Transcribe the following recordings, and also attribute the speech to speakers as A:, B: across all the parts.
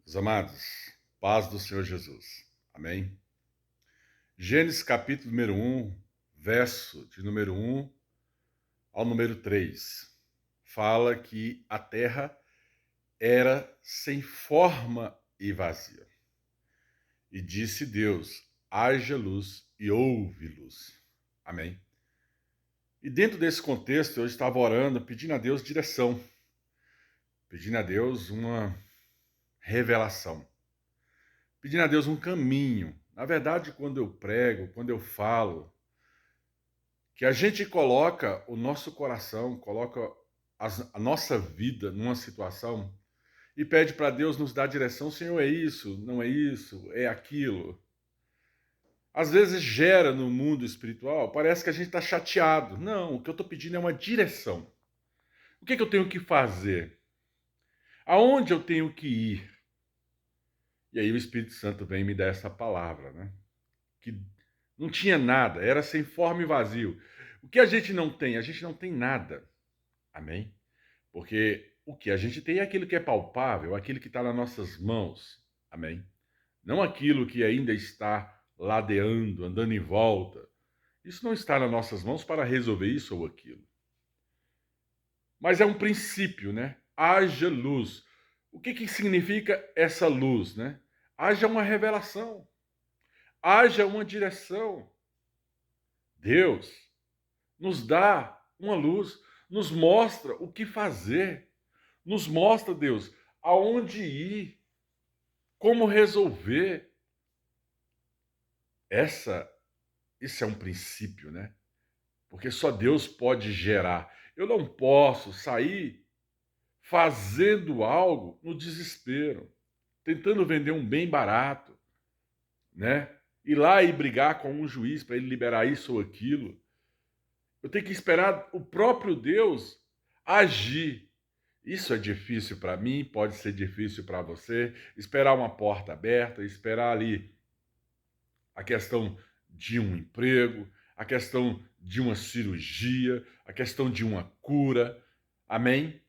A: Meus amados, paz do Senhor Jesus. Amém? Gênesis capítulo número 1, verso de número 1 ao número 3, fala que a terra era sem forma e vazia. E disse Deus: haja luz, e houve luz. Amém? E dentro desse contexto, eu estava orando, pedindo a Deus direção, pedindo a Deus uma revelação, pedindo a Deus um caminho. Na verdade, quando eu prego, quando eu falo, que a gente coloca o nosso coração, coloca a nossa vida numa situação e pede para Deus nos dar direção. Senhor, é isso, não é isso, é aquilo. Às vezes gera no mundo espiritual, parece que a gente está chateado. Não, o que eu estou pedindo é uma direção. O que eu tenho que fazer? Aonde eu tenho que ir? E aí o Espírito Santo vem e me dá essa palavra, né? Que não tinha nada, era sem forma e vazio. O que a gente não tem? A gente não tem nada. Amém? Porque o que a gente tem é aquilo que é palpável, aquilo que está nas nossas mãos. Amém? Não aquilo que ainda está ladeando, andando em volta. Isso não está nas nossas mãos para resolver isso ou aquilo. Mas é um princípio, né? Haja luz. O que significa essa luz, né? Haja uma revelação. Haja uma direção. Deus nos dá uma luz, nos mostra o que fazer, nos mostra, Deus, aonde ir, como resolver. Esse é um princípio, né? Porque só Deus pode gerar. Eu não posso sair fazendo algo no desespero, tentando vender um bem barato, né? Ir lá e brigar com um juiz para ele liberar isso ou aquilo. Eu tenho que esperar o próprio Deus agir. Isso é difícil para mim, pode ser difícil para você. Esperar uma porta aberta, esperar ali a questão de um emprego, a questão de uma cirurgia, a questão de uma cura. Amém?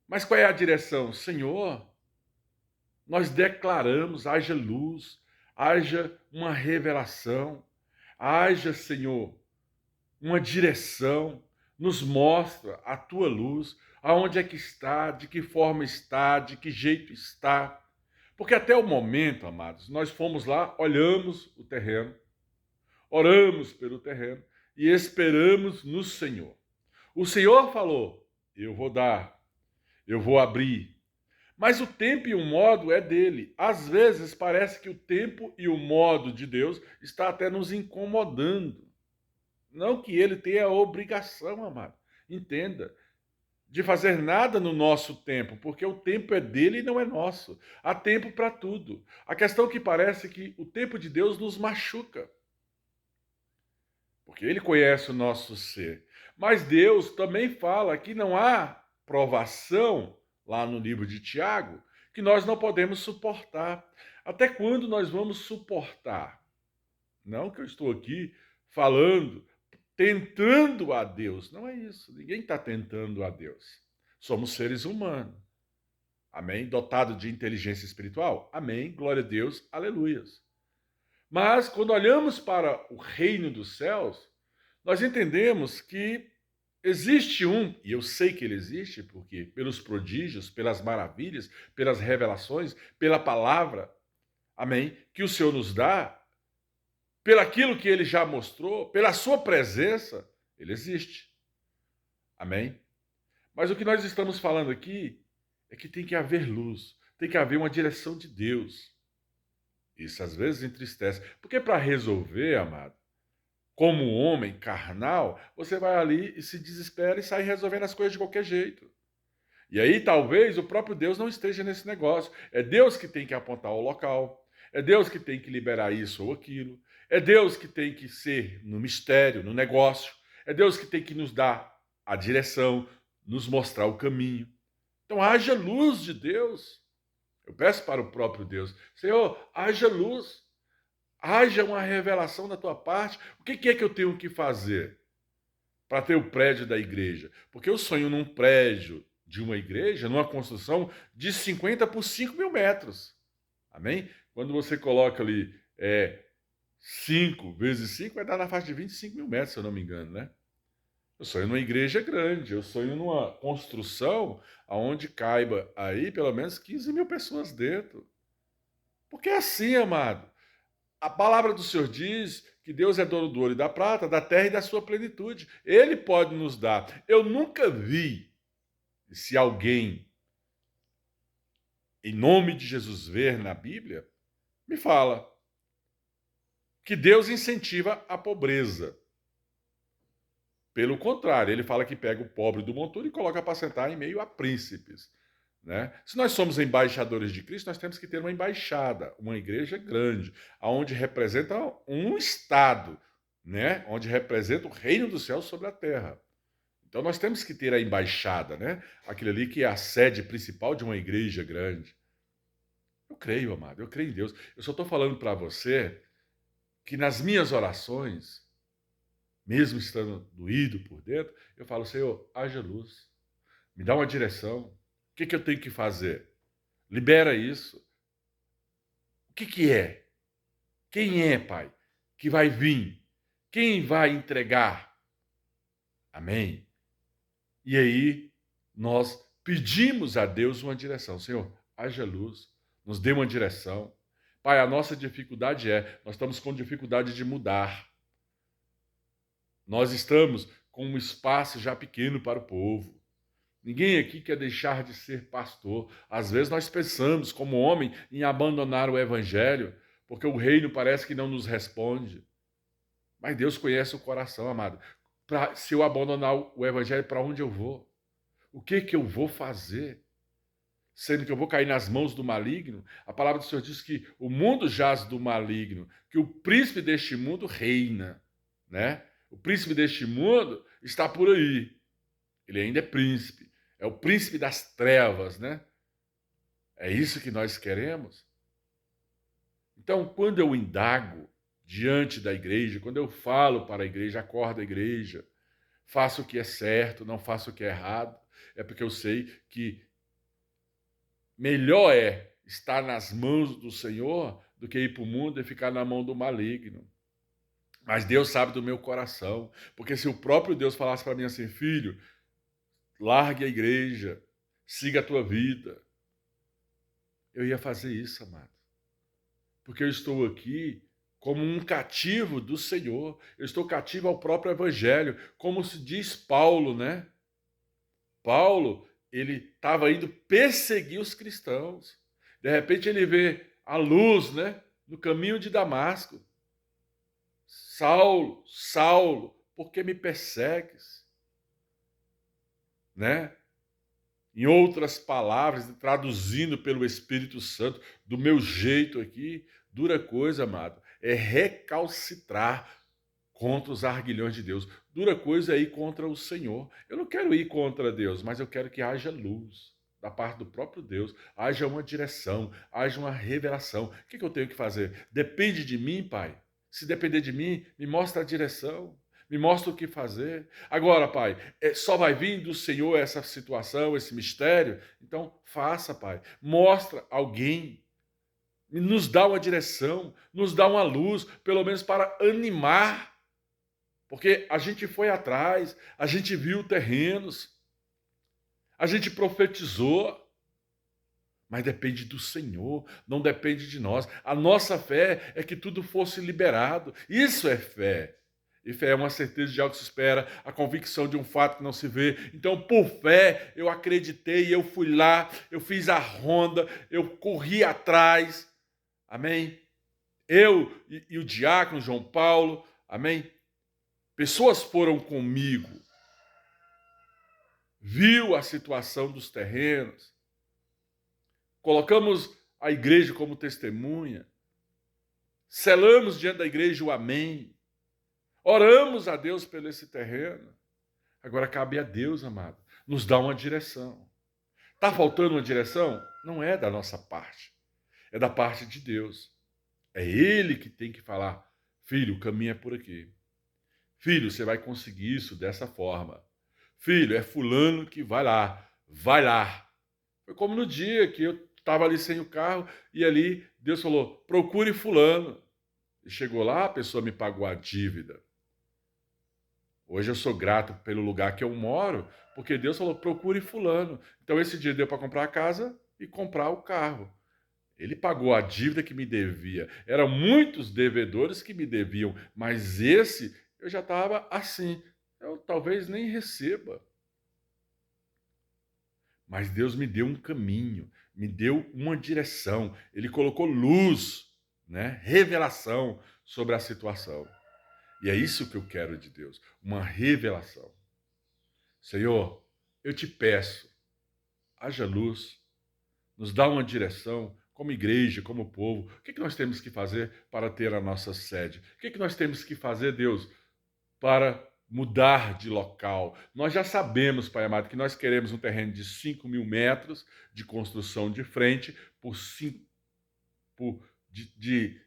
A: Mas qual é a direção? Senhor, nós declaramos, haja luz, haja uma revelação, haja, Senhor, uma direção, nos mostra a tua luz, aonde é que está, de que forma está, de que jeito está. Porque até o momento, amados, nós fomos lá, olhamos o terreno, oramos pelo terreno e esperamos no Senhor. O Senhor falou: eu vou dar, eu vou abrir. Mas o tempo e o modo é dele. Às vezes parece que o tempo e o modo de Deus está até nos incomodando. Não que ele tenha a obrigação, amado, entenda, de fazer nada no nosso tempo, porque o tempo é dele e não é nosso. Há tempo para tudo. A questão é que parece que o tempo de Deus nos machuca, porque ele conhece o nosso ser. Mas Deus também fala que não há provação, lá no livro de Tiago, que nós não podemos suportar. Até quando nós vamos suportar? Não que eu estou aqui falando tentando a Deus. Não é isso. Ninguém está tentando a Deus. Somos seres humanos. Amém? Dotado de inteligência espiritual? Amém. Glória a Deus. Aleluias. Mas quando olhamos para o reino dos céus, nós entendemos que existe um, e eu sei que ele existe, porque pelos prodígios, pelas maravilhas, pelas revelações, pela palavra, amém, que o Senhor nos dá, pelaquilo que ele já mostrou, pela sua presença, ele existe. Amém? Mas o que nós estamos falando aqui é que tem que haver luz, tem que haver uma direção de Deus. Isso às vezes entristece, porque para resolver, amado, como homem carnal, você vai ali e se desespera e sai resolvendo as coisas de qualquer jeito. E aí talvez o próprio Deus não esteja nesse negócio. É Deus que tem que apontar o local, é Deus que tem que liberar isso ou aquilo, é Deus que tem que ser no mistério, no negócio, é Deus que tem que nos dar a direção, nos mostrar o caminho. Então haja luz de Deus. Eu peço para o próprio Deus: Senhor, haja luz, haja uma revelação da tua parte. O que é que eu tenho que fazer para ter o prédio da igreja? Porque eu sonho num prédio de uma igreja, numa construção de 50 por 5 mil metros. Amém? Quando você coloca ali 5 vezes 5, vai dar na faixa de 25 mil metros, se eu não me engano, né? Eu sonho numa igreja grande, eu sonho numa construção onde caiba aí pelo menos 15 mil pessoas dentro. Porque é assim, amado. A palavra do Senhor diz que Deus é dono do ouro e da prata, da terra e da sua plenitude. Ele pode nos dar. Eu nunca vi, se alguém, em nome de Jesus, ver na Bíblia, me fala que Deus incentiva a pobreza. Pelo contrário, ele fala que pega o pobre do monturo e coloca para sentar em meio a príncipes. Né? Se nós somos embaixadores de Cristo, nós temos que ter uma embaixada, uma igreja grande, onde representa um Estado, né? Onde representa o reino do céu sobre a terra. Então nós temos que ter a embaixada, né? Aquilo ali que é a sede principal de uma igreja grande. Eu creio, amado, eu creio em Deus. Eu só estou falando para você que nas minhas orações, mesmo estando doído por dentro, eu falo, Senhor, haja luz, me dá uma direção. O que eu tenho que fazer? Libera isso. O que é? Quem é, Pai, que vai vir? Quem vai entregar? Amém? E aí, nós pedimos a Deus uma direção. Senhor, haja luz, nos dê uma direção. Pai, a nossa dificuldade nós estamos com dificuldade de mudar. Nós estamos com um espaço já pequeno para o povo. Ninguém aqui quer deixar de ser pastor. Às vezes nós pensamos, como homem, em abandonar o evangelho, porque o reino parece que não nos responde. Mas Deus conhece o coração, amado. Se eu abandonar o evangelho, para onde eu vou? O que eu vou fazer? Sendo que eu vou cair nas mãos do maligno? A palavra do Senhor diz que o mundo jaz do maligno, que o príncipe deste mundo reina, né? O príncipe deste mundo está por aí. Ele ainda é príncipe. É o príncipe das trevas, né? É isso que nós queremos? Então, quando eu indago diante da igreja, quando eu falo para a igreja, acordo a igreja, faço o que é certo, não faço o que é errado, é porque eu sei que melhor é estar nas mãos do Senhor do que ir para o mundo e ficar na mão do maligno. Mas Deus sabe do meu coração, porque se o próprio Deus falasse para mim assim, filho, largue a igreja, siga a tua vida, eu ia fazer isso, amado. Porque eu estou aqui como um cativo do Senhor. Eu estou cativo ao próprio Evangelho, como se diz Paulo, né? Paulo, ele estava indo perseguir os cristãos. De repente ele vê a luz, né? No caminho de Damasco. Saulo, Saulo, por que me persegues? Né? Em outras palavras, traduzindo pelo Espírito Santo, do meu jeito aqui, dura coisa, amado, é recalcitrar contra os arguilhões de Deus. Dura coisa é ir contra o Senhor. Eu não quero ir contra Deus, mas eu quero que haja luz da parte do próprio Deus, haja uma direção, haja uma revelação. O que eu tenho que fazer? Depende de mim, Pai. Se depender de mim, me mostra a direção. Me mostra o que fazer. Agora, Pai, só vai vir do Senhor essa situação, esse mistério? Então, faça, Pai. Mostra alguém. Nos dá uma direção, nos dá uma luz, pelo menos para animar. Porque a gente foi atrás, a gente viu terrenos, a gente profetizou, mas depende do Senhor, não depende de nós. A nossa fé é que tudo fosse liberado. Isso é fé. E fé é uma certeza de algo que se espera, a convicção de um fato que não se vê. Então, por fé, eu acreditei, eu fui lá, eu fiz a ronda, eu corri atrás. Amém? Eu e o diácono João Paulo, amém? Pessoas foram comigo, viu a situação dos terrenos, colocamos a igreja como testemunha, selamos diante da igreja o amém, oramos a Deus pelo esse terreno. Agora cabe a Deus, amado, nos dar uma direção. Está faltando uma direção? Não é da nossa parte, é da parte de Deus. É Ele que tem que falar, filho, o caminho é por aqui. Filho, você vai conseguir isso dessa forma. Filho, é fulano que vai lá, vai lá. Foi como no dia que eu estava ali sem o carro, e ali Deus falou, procure fulano. E chegou lá, a pessoa me pagou a dívida. Hoje eu sou grato pelo lugar que eu moro, porque Deus falou, procure fulano. Então esse dia deu para comprar a casa e comprar o carro. Ele pagou a dívida que me devia. Eram muitos devedores que me deviam, mas esse eu já estava assim. Eu talvez nem receba. Mas Deus me deu um caminho, me deu uma direção. Ele colocou luz, né? Revelação sobre a situação. E é isso que eu quero de Deus, uma revelação. Senhor, eu te peço, haja luz, nos dá uma direção, como igreja, como povo. O que nós temos que fazer para ter a nossa sede? O que nós temos que fazer, Deus, para mudar de local? Nós já sabemos, Pai amado, que nós queremos um terreno de 5.000 metros de construção de frente de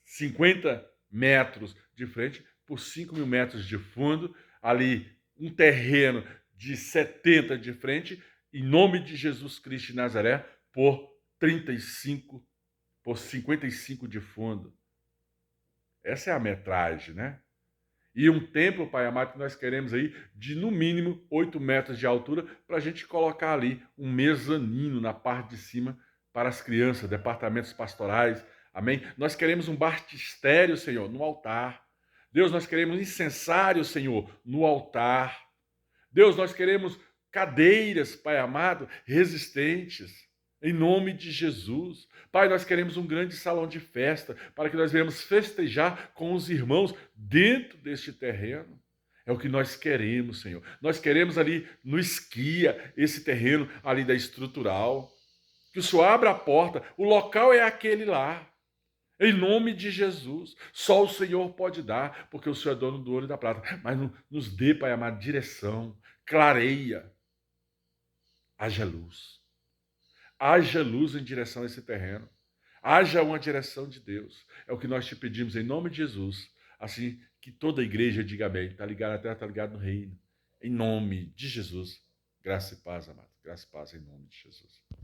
A: 50 metros de frente por 5.000 metros de fundo, ali um terreno de 70 de frente, em nome de Jesus Cristo de Nazaré, por 35, por 55 de fundo. Essa é a metragem, né? E um templo, Pai amado, que nós queremos aí de no mínimo 8 metros de altura, para a gente colocar ali um mezanino na parte de cima para as crianças, departamentos pastorais. Amém? Nós queremos um batistério, Senhor, no altar. Deus, nós queremos incensário, Senhor, no altar. Deus, nós queremos cadeiras, Pai amado, resistentes. Em nome de Jesus. Pai, nós queremos um grande salão de festa para que nós venhamos festejar com os irmãos dentro deste terreno. É o que nós queremos, Senhor. Nós queremos ali no esquia, esse terreno ali da estrutural. Que o Senhor abra a porta, o local é aquele lá. Em nome de Jesus. Só o Senhor pode dar, porque o Senhor é dono do ouro e da prata. Mas nos dê, Pai amado, direção, clareia. Haja luz. Haja luz em direção a esse terreno. Haja uma direção de Deus. É o que nós te pedimos em nome de Jesus. Assim que toda a igreja diga amém. Está ligado na terra, está ligado no reino. Em nome de Jesus. Graça e paz, amado. Graça e paz em nome de Jesus.